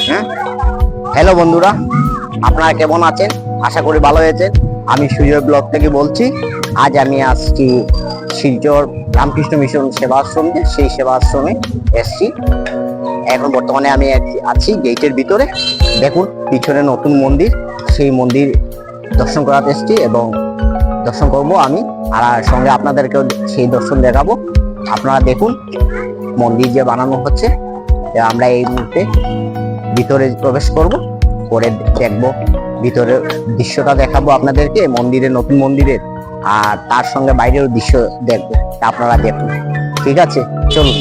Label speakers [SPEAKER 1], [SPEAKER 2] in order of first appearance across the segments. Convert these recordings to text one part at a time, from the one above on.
[SPEAKER 1] হ্যাঁ, হ্যালো বন্ধুরা, আপনারা কেমন আছেন? আশা করি ভালো আছেন। আমি সুজয় ব্লগ থেকে বলছি। আজ আমি আসছি শিলচর রামকৃষ্ণ মিশন সেবা আশ্রমে। সেই সেবা আশ্রমে এসছি। এখন বর্তমানে আমি আছি গেটের ভিতরে। দেখুন পিছনে নতুন মন্দির, সেই মন্দির দর্শন করাতে এসছি এবং দর্শন করব আমি, আর সঙ্গে আপনাদেরকেও সেই দর্শন দেখাবো। আপনারা দেখুন মন্দির যে বানানো হচ্ছে। আমরা এই মুহূর্তে ভিতরে প্রবেশ করব, করে দেখবো ভিতরের দৃশ্যটা দেখাবো আপনাদেরকে, মন্দিরের নতুন মন্দিরের, আর তার সঙ্গে বাইরের দৃশ্য দেখবো। আপনারা দেখুন, ঠিক আছে, চলুন।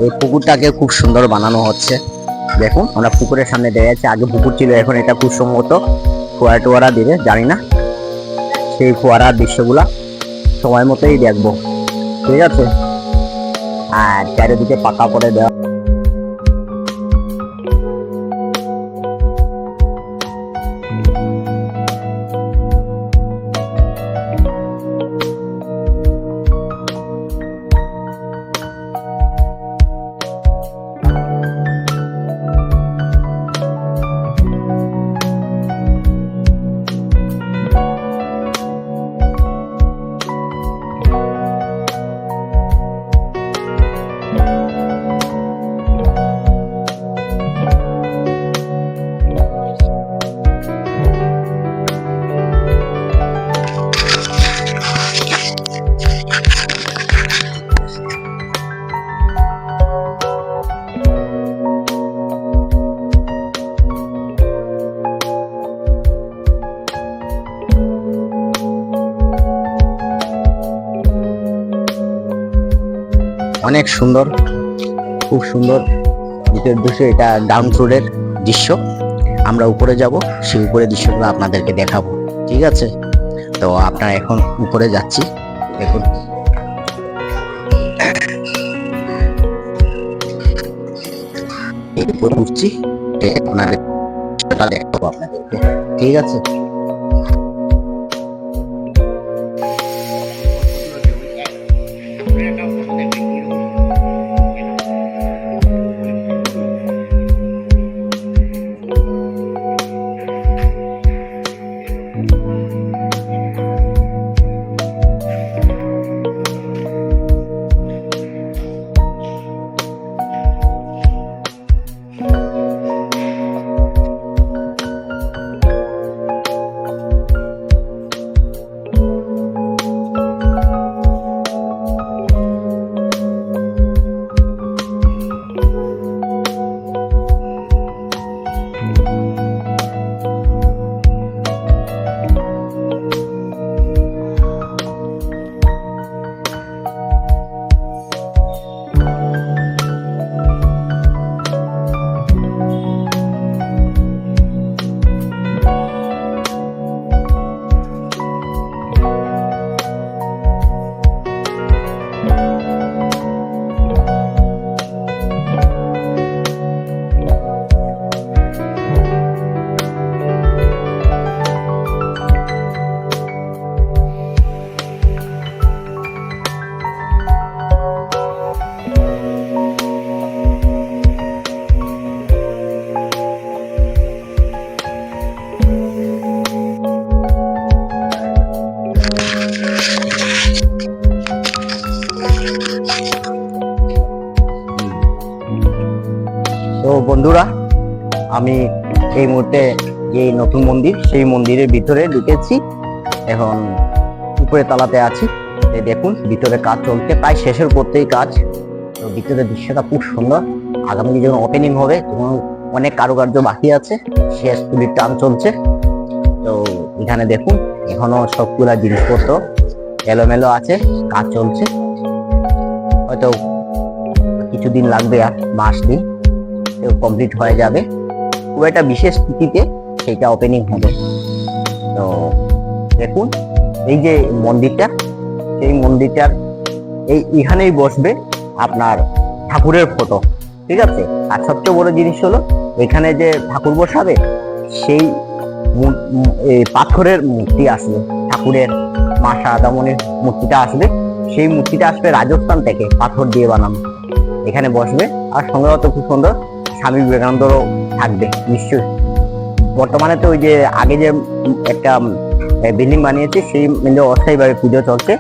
[SPEAKER 1] এই পুকুরটাকে খুব সুন্দর বানানো হচ্ছে। দেখুন আমরা পুকুরের সামনে দাঁড়িয়ে আছি। আগে পুকুর ছিল, এখন এটা খুব সম্ভবত ফোয়ারা টোয়ারা দিবে, জানি না। সেই ফোয়ারার দৃশ্যগুলা সময় মতোই দেখবো, ঠিক আছে। আর চারিদিকে পাকা করে দেওয়া। অনেক সুন্দর, খুব সুন্দর ভিতরের দৃশ্য। এটা ডাউন ফ্লোরের দৃশ্য। আমরা উপরে যাব, সেই উপরে দৃশ্যগুলো আপনাদেরকে দেখাবো, ঠিক আছে। তো আপনারা এখন উপরে যাচ্ছি, দেখুন। উপরে উঠছি, আপনাদের দেখাবো আপনাদেরকে, ঠিক আছে। বন্ধুরা, আমি এই মুহূর্তে যে নতুন মন্দির সেই মন্দিরের ভিতরে ঢুকেছি। এখন উপরে তলাতে আছি। এই দেখুন ভিতরে কাজ চলছে, প্রায় শেষের করতেই কাজ। তো ভিতরের দৃশ্যটা খুব সুন্দর। আগামী যখন ওপেনিং হবে তখন অনেক কারুকার্য বাকি আছে, শেষ তুলির টান চলছে। তো এখানে দেখুন এখনো সবগুলা জিনিসপত্র এলোমেলো আছে, কাজ চলছে। হয়তো কিছুদিন লাগবে, আর মাস দিন কমপ্লিট হয়ে যাবে। খুব একটা বিশেষ তিথিতে সেটা ওপেনিং হবে। তো দেখুন এই যে মন্দিরটা, সেই মন্দিরটার এখানেই বসবে আপনার ঠাকুরের ফটো, ঠিক আছে। আর সবচেয়ে বড় জিনিস হলো এখানে যে ঠাকুর বসাবে সেই পাথরের মূর্তি আসবে, ঠাকুরের মা শারদামণির মূর্তিটা আসবে। সেই মূর্তিটা আসবে রাজস্থান থেকে, পাথর দিয়ে বানানো। এখানে বসবে আর সংগ্রহত খুব সুন্দর স্বামী বিবেকানন্দরও থাকবে নিশ্চয়ই। বর্তমানে তো ওই যে আগে যে একটা বিল্ডিং বানিয়েছে সেই অস্থায়ীভাবে পুজো চলছে।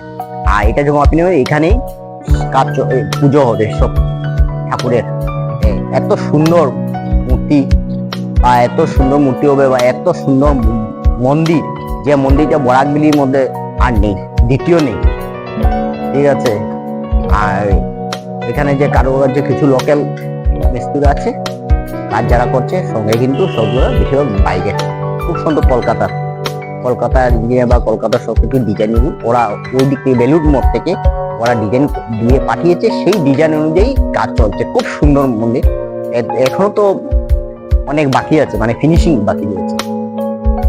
[SPEAKER 1] আর এটা যখন আপনি এখানেই কাজ পুজো হবে সব ঠাকুরের। এত সুন্দর মূর্তি বা এত সুন্দর মূর্তি হবে বা এত সুন্দর মন্দির, যে মন্দিরটা বরাকবিলির মধ্যে আর নেই, দ্বিতীয় নেই, ঠিক আছে। আর এখানে যে কারুকার্য কিছু লোকাল মিস্ত্রি আছে, কাজ যারা করছে সঙ্গে কিন্তু সবগুলো বেশিরভাগ বাইরে। খুব সুন্দর কলকাতার ইঞ্জিনিয়ার বা কলকাতার সব কিছু ডিজাইন ওরা ওই দিক থেকে বেলুড় মোড় থেকে ওরা ডিজাইন দিয়ে পাঠিয়েছে, সেই ডিজাইন অনুযায়ী কাজ চলছে। খুব সুন্দর মন্দির। এখনো তো অনেক বাকি আছে, মানে ফিনিশিং বাকি রয়েছে।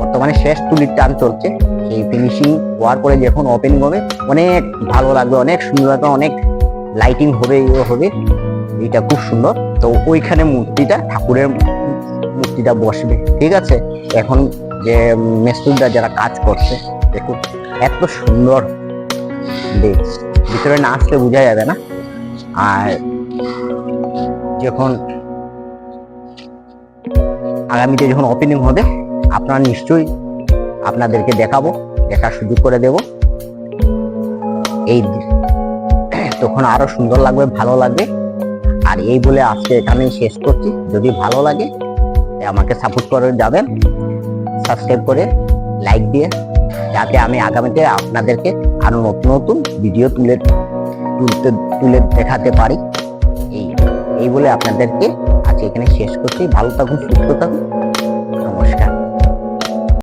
[SPEAKER 1] বর্তমানে শেষ তুলির টান চলছে। সেই ফিনিশিং হওয়ার পরে যখন ওপেনিং হবে অনেক ভালো লাগবে, অনেক সুন্দর লাগবে, অনেক লাইটিং হবে, হবে। এটা খুব সুন্দর। তো ওইখানে মূর্তিটা, ঠাকুরের মূর্তিটা বসবে, ঠিক আছে। এখন যে মিস্ত্রিরা যারা কাজ করছে দেখুন এত সুন্দর, ভিতরে না আসলে বোঝা যাবে না। আর যখন আগামীতে যখন ওপেনিং হবে আপনারা নিশ্চয়ই আপনাদেরকে দেখার সুযোগ করে দেব। এই তখন আরো সুন্দর লাগবে, ভালো লাগবে। আর এই বলে আজকে এখানেই শেষ করছি। যদি ভালো লাগে আমাকে সাপোর্ট করে যাবেন, সাবস্ক্রাইব করে লাইক দিয়ে, যাতে আমি আগামীতে আপনাদেরকে আরো নতুন নতুন ভিডিও তুলে দেখাতে পারি। এই বলে আপনাদেরকে আজকে এখানে শেষ করছি। ভালো থাকুন, সুস্থ থাকুন।